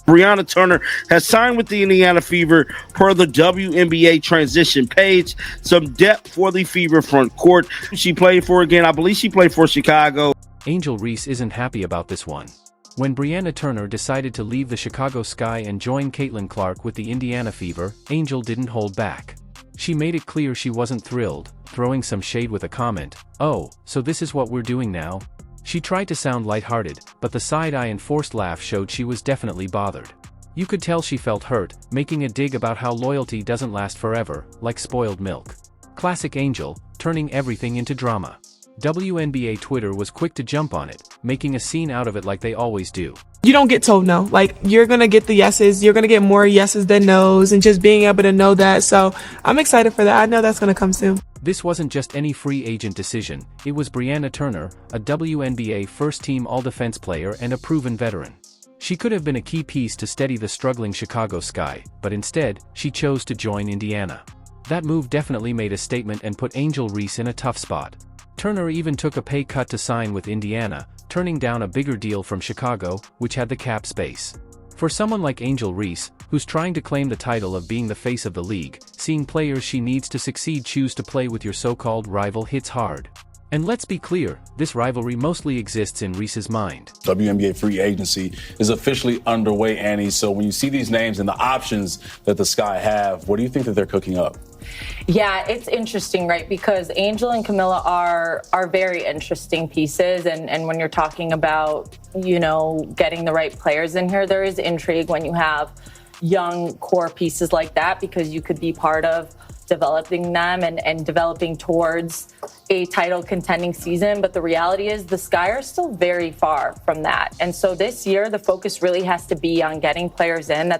Brianna Turner has signed with the Indiana Fever per the WNBA transition page. Some depth for the Fever front court. She played for, again, I believe she played for Chicago. Angel Reese isn't happy about this one. When Brianna Turner decided to leave the Chicago Sky and join Caitlin Clark with the Indiana Fever, Angel didn't hold back. She made it clear she wasn't thrilled, throwing some shade with a comment, "Oh, so this is what we're doing now?" She tried to sound lighthearted, but the side-eye and forced laugh showed she was definitely bothered. You could tell she felt hurt, making a dig about how loyalty doesn't last forever, like spoiled milk. Classic Angel, turning everything into drama. WNBA Twitter was quick to jump on it, making a scene out of it like they always do. You don't get told no. Like, you're gonna get the yeses, you're gonna get more yeses than nos, and just being able to know that. So I'm excited for that. I know that's gonna come soon. This wasn't just any free agent decision, it was Brianna Turner, a WNBA first-team all-defense player and a proven veteran. She could have been a key piece to steady the struggling Chicago Sky, but instead, she chose to join Indiana. That move definitely made a statement and put Angel Reese in a tough spot. Turner even took a pay cut to sign with Indiana, turning down a bigger deal from Chicago, which had the cap space. For someone like Angel Reese, who's trying to claim the title of being the face of the league, seeing players she needs to succeed choose to play with your so-called rival hits hard. And let's be clear, this rivalry mostly exists in Reese's mind. WNBA free agency is officially underway, Annie. So when you see these names and the options that the Sky have, what do you think that they're cooking up? Yeah, it's interesting, right? Because Angel and Camilla are very interesting pieces. And when you're talking about, getting the right players in here, there is intrigue when you have young core pieces like that, because you could be part of developing them and developing towards a title contending season. But the reality is the Sky are still very far from that. And so this year, the focus really has to be on getting players in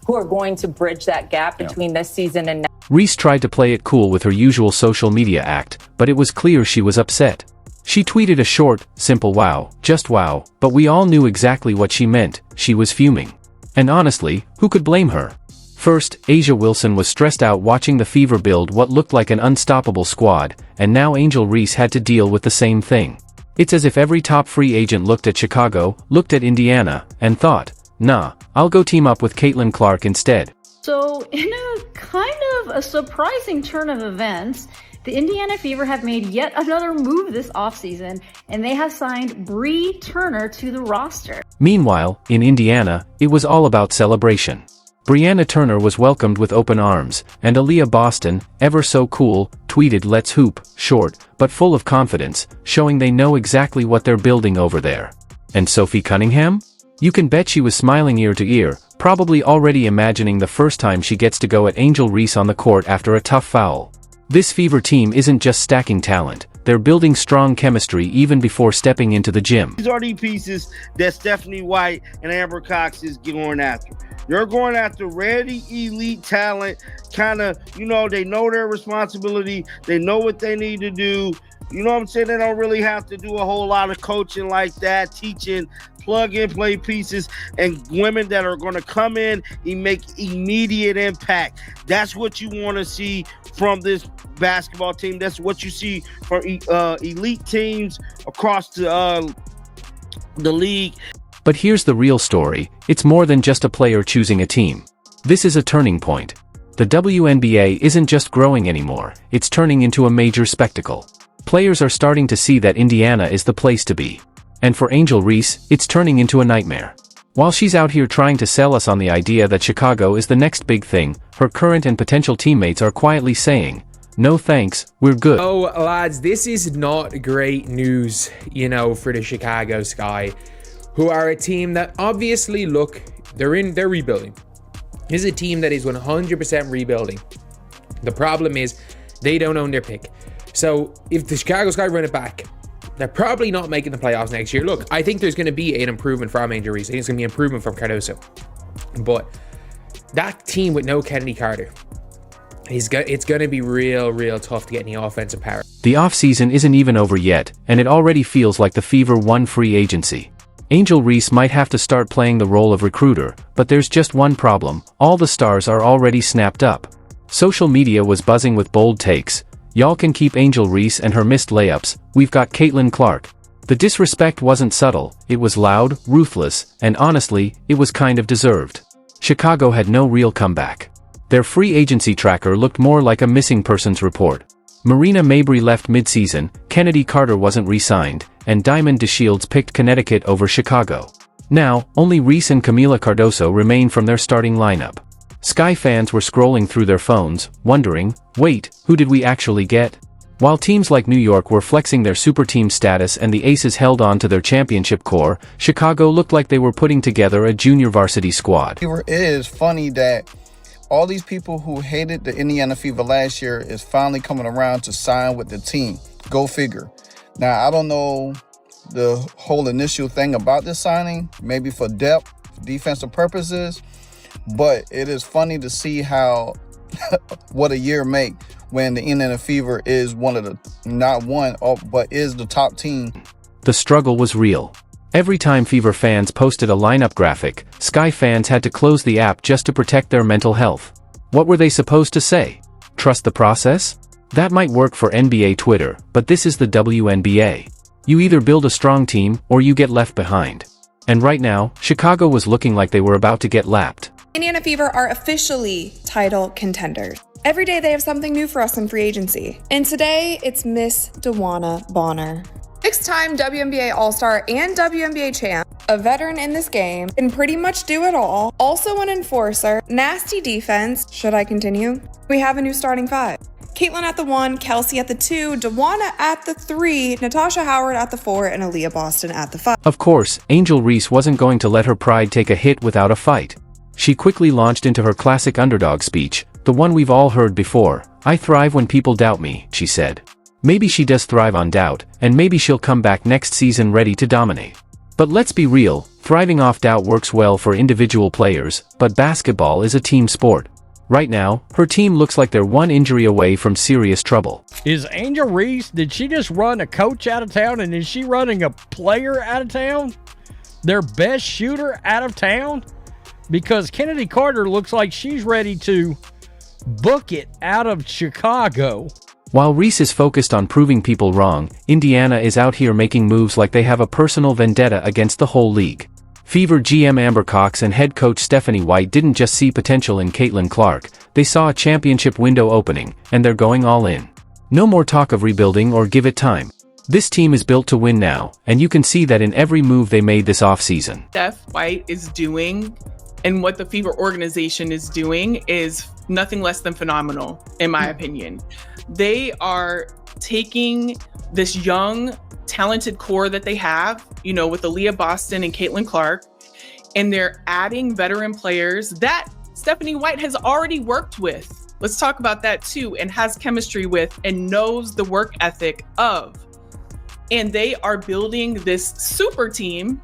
who are going to bridge that gap between this season and next. Reese tried to play it cool with her usual social media act, but it was clear she was upset. She tweeted a short, simple wow, just wow, but we all knew exactly what she meant. She was fuming. And honestly, who could blame her? First, Asia Wilson was stressed out watching the Fever build what looked like an unstoppable squad, and now Angel Reese had to deal with the same thing. It's as if every top free agent looked at Chicago, looked at Indiana, and thought, nah, I'll go team up with Caitlin Clark instead. So, in a kind of a surprising turn of events, the Indiana Fever have made yet another move this offseason, and they have signed Bree Turner to the roster. Meanwhile, in Indiana, it was all about celebration. Brianna Turner was welcomed with open arms, and Aaliyah Boston, ever so cool, tweeted "Let's hoop," short, but full of confidence, showing they know exactly what they're building over there. And Sophie Cunningham? You can bet she was smiling ear to ear, probably already imagining the first time she gets to go at Angel Reese on the court after a tough foul. This Fever team isn't just stacking talent, they're building strong chemistry even before stepping into the gym. These are the pieces that Stephanie White and Amber Cox is going after. They're going after ready elite talent, kind of, they know their responsibility. They know what they need to do. You know what I'm saying? They don't really have to do a whole lot of coaching like that, teaching plug-and-play pieces, and women that are going to come in and make immediate impact. That's what you want to see from this basketball team. That's what you see from elite teams across the league. But here's the real story, it's more than just a player choosing a team. This is a turning point. The WNBA isn't just growing anymore, it's turning into a major spectacle. Players are starting to see that Indiana is the place to be. And for Angel Reese, it's turning into a nightmare. While she's out here trying to sell us on the idea that Chicago is the next big thing, her current and potential teammates are quietly saying, "No thanks, we're good." Oh, lads, this is not great news, for the Chicago Sky, who are a team that obviously, look, they're rebuilding. This is a team that is 100% rebuilding. The problem is they don't own their pick. So if the Chicago Sky run it back, they're probably not making the playoffs next year. Look, I think there's going to be an improvement from Angel Reese. I think it's going to be an improvement from Cardoso. But that team with no Kennedy Carter, it's going to be real tough to get any offensive power. The offseason isn't even over yet, and it already feels like the Fever won free agency. Angel Reese might have to start playing the role of recruiter, but there's just one problem: all the stars are already snapped up. Social media was buzzing with bold takes. "Y'all can keep Angel Reese and her missed layups, we've got Caitlin Clark." The disrespect wasn't subtle, it was loud, ruthless, and honestly, it was kind of deserved. Chicago had no real comeback. Their free agency tracker looked more like a missing persons report. Marina Mabrey left mid-season, Kennedy Carter wasn't re-signed, and Diamond DeShields picked Connecticut over Chicago. Now, only Reese and Camila Cardoso remain from their starting lineup. Sky fans were scrolling through their phones, wondering, wait, who did we actually get? While teams like New York were flexing their super team status and the Aces held on to their championship core, Chicago looked like they were putting together a junior varsity squad. It is funny that all these people who hated the Indiana Fever last year is finally coming around to sign with the team. Go figure. Now, I don't know the whole initial thing about this signing, maybe for depth, defensive purposes, but it is funny to see how what a year make when the Indiana Fever is one of the, not one, but is the top team. The struggle was real. Every time Fever fans posted a lineup graphic, Sky fans had to close the app just to protect their mental health. What were they supposed to say? Trust the process? That might work for NBA Twitter, but this is the WNBA. You either build a strong team, or you get left behind. And right now, Chicago was looking like they were about to get lapped. Indiana Fever are officially title contenders. Every day they have something new for us in free agency. And today, it's Miss DeWanna Bonner. Six-time WNBA All-Star and WNBA champ, a veteran in this game, can pretty much do it all, also an enforcer, nasty defense. Should I continue? We have a new starting five. Caitlin at the 1, Kelsey at the 2, DeWanna at the 3, Natasha Howard at the 4, and Aaliyah Boston at the 5. Of course, Angel Reese wasn't going to let her pride take a hit without a fight. She quickly launched into her classic underdog speech, the one we've all heard before. I thrive when people doubt me, she said. Maybe she does thrive on doubt, and maybe she'll come back next season ready to dominate. But let's be real, thriving off doubt works well for individual players, but basketball is a team sport. Right now, her team looks like they're one injury away from serious trouble. Is Angel Reese, did she just run a coach out of town, and is she running a player out of town? Their best shooter out of town? Because Kennedy Carter looks like she's ready to book it out of Chicago. While Reese is focused on proving people wrong, Indiana is out here making moves like they have a personal vendetta against the whole league. Fever GM Amber Cox and head coach Stephanie White didn't just see potential in Caitlin Clark, they saw a championship window opening, and they're going all in. No more talk of rebuilding or give it time. This team is built to win now, and you can see that in every move they made this offseason. Steph White is doing, and what the Fever organization is doing, is nothing less than phenomenal, in my opinion. They are taking this young, talented core that they have, you know, with Aaliyah Boston and Caitlin Clark, and they're adding veteran players that Stephanie White has already worked with. Let's talk about that too, and has chemistry with and knows the work ethic of. And they are building this super team,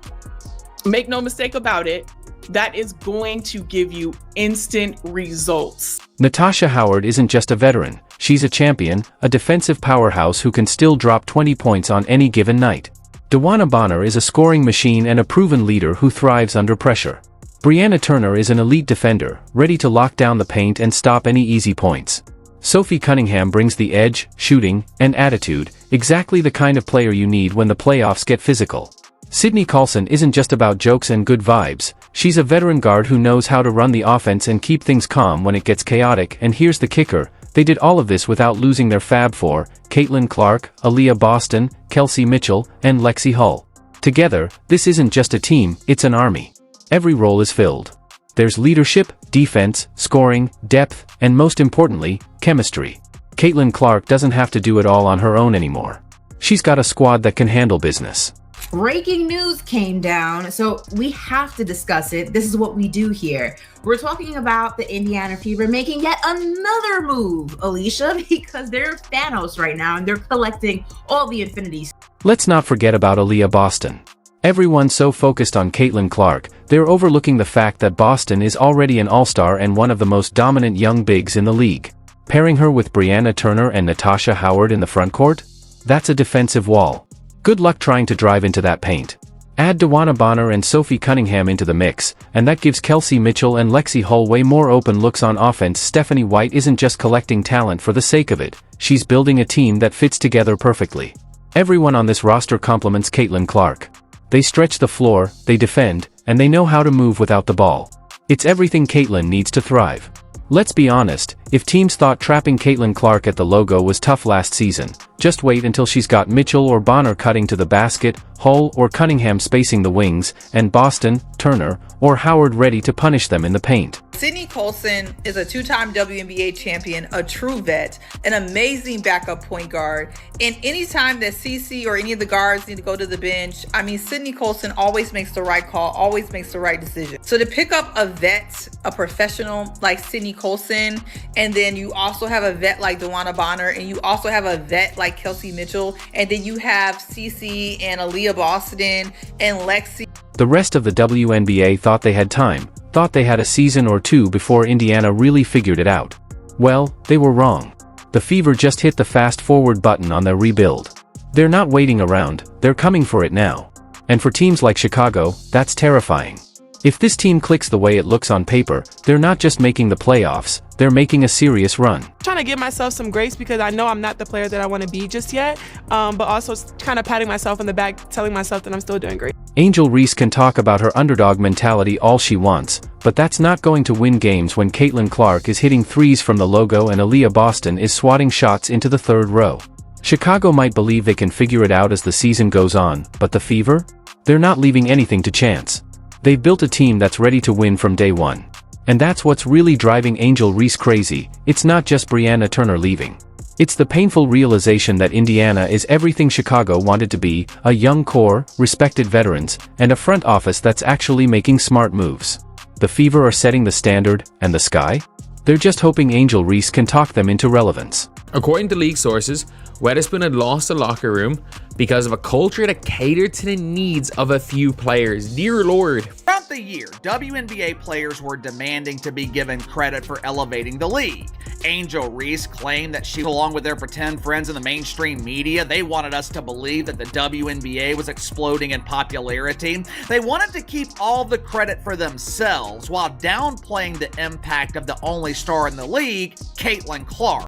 make no mistake about it, that is going to give you instant results. Natasha Howard isn't just a veteran, she's a champion, a defensive powerhouse who can still drop 20 points on any given night. DeWanna Bonner is a scoring machine and a proven leader who thrives under pressure. Brianna Turner is an elite defender, ready to lock down the paint and stop any easy points. Sophie Cunningham brings the edge, shooting, and attitude, exactly the kind of player you need when the playoffs get physical. Sydney Carlson isn't just about jokes and good vibes, she's a veteran guard who knows how to run the offense and keep things calm when it gets chaotic, and here's the kicker, they did all of this without losing their Fab Four, Caitlin Clark, Aaliyah Boston, Kelsey Mitchell, and Lexi Hull. Together, this isn't just a team, it's an army. Every role is filled. There's leadership, defense, scoring, depth, and most importantly, chemistry. Caitlin Clark doesn't have to do it all on her own anymore. She's got a squad that can handle business. Breaking news came down, so we have to discuss it. This is what we do here. We're talking about the Indiana Fever making yet another move, Alicia, because they're Thanos right now and they're collecting all the infinities. Let's not forget about Aaliyah Boston. Everyone's so focused on Caitlin Clark, they're overlooking the fact that Boston is already an all-star and one of the most dominant young bigs in the league. Pairing her with Brianna Turner and Natasha Howard in the frontcourt? That's a defensive wall. Good luck trying to drive into that paint. Add DeWanna Bonner and Sophie Cunningham into the mix, and that gives Kelsey Mitchell and Lexi Hull way more open looks on offense. Stephanie White isn't just collecting talent for the sake of it, she's building a team that fits together perfectly. Everyone on this roster compliments Caitlin Clark. They stretch the floor, they defend, and they know how to move without the ball. It's everything Caitlin needs to thrive. Let's be honest, if teams thought trapping Caitlin Clark at the logo was tough last season, just wait until she's got Mitchell or Bonner cutting to the basket, Hull or Cunningham spacing the wings, and Boston, Turner, or Howard ready to punish them in the paint. Sydney Colson is a two-time WNBA champion, a true vet, an amazing backup point guard. And anytime that CC or any of the guards need to go to the bench, I mean, Sydney Colson always makes the right call, always makes the right decision. So to pick up a vet, a professional like Sydney Colson, and then you also have a vet like DeWanna Bonner, and you also have a vet like Kelsey Mitchell, and then you have CC and Aaliyah Boston and Lexi. The rest of the WNBA thought they had time, thought they had a season or two before Indiana really figured it out. Well, they were wrong. The Fever just hit the fast-forward button on their rebuild. They're not waiting around, they're coming for it now. And for teams like Chicago, that's terrifying. If this team clicks the way it looks on paper, they're not just making the playoffs, they're making a serious run. Trying to give myself some grace because I know I'm not the player that I want to be just yet, but also kind of patting myself on the back, telling myself that I'm still doing great. Angel Reese can talk about her underdog mentality all she wants, but that's not going to win games when Caitlin Clark is hitting threes from the logo and Aaliyah Boston is swatting shots into the third row. Chicago might believe they can figure it out as the season goes on, but the Fever? They're not leaving anything to chance. They've built a team that's ready to win from day one. And that's what's really driving Angel Reese crazy. It's not just Brianna Turner leaving. It's the painful realization that Indiana is everything Chicago wanted to be, a young core, respected veterans, and a front office that's actually making smart moves. The Fever are setting the standard, and the Sky? They're just hoping Angel Reese can talk them into relevance. According to league sources, Weatherspoon had lost the locker room because of a culture that catered to the needs of a few players. Dear Lord. Throughout the year, WNBA players were demanding to be given credit for elevating the league. Angel Reese claimed that she, along with their pretend friends in the mainstream media, they wanted us to believe that the WNBA was exploding in popularity. They wanted to keep all the credit for themselves while downplaying the impact of the only star in the league, Caitlin Clark.